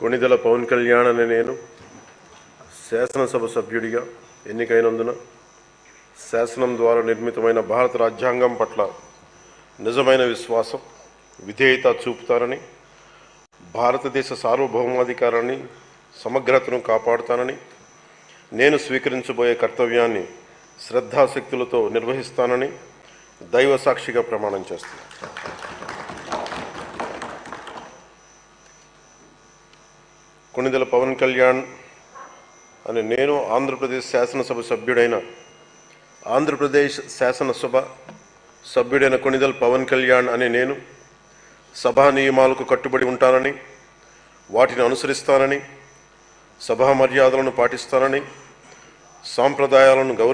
కొణిదెల పవన్ కళ్యాణ్ అనే నేను శాసనసభ సభ్యుడిగా ఎన్నికైనందున శాసనం ద్వారా నిర్మితమైన భారత రాజ్యాంగం పట్ల నిజమైన విశ్వాసం, విధేయత చూపుతానని, భారతదేశ సార్వభౌమాధికారాన్ని, సమగ్రతను కాపాడుతానని, నేను స్వీకరించబోయే కర్తవ్యాన్ని శ్రద్ధాశక్తులతో నిర్వహిస్తానని దైవ సాక్షిగా ప్రమాణం చేస్తాను. కొణిదెల పవన్ కళ్యాణ్ అని నేను ఆంధ్రప్రదేశ్ శాసనసభ సభ్యుడైన కొణిదెల పవన్ కళ్యాణ్ అని నేను సభా నియమాలకు కట్టుబడి ఉంటానని, వాటిని అనుసరిస్తానని, సభా మర్యాదలను పాటిస్తానని, సాంప్రదాయాలను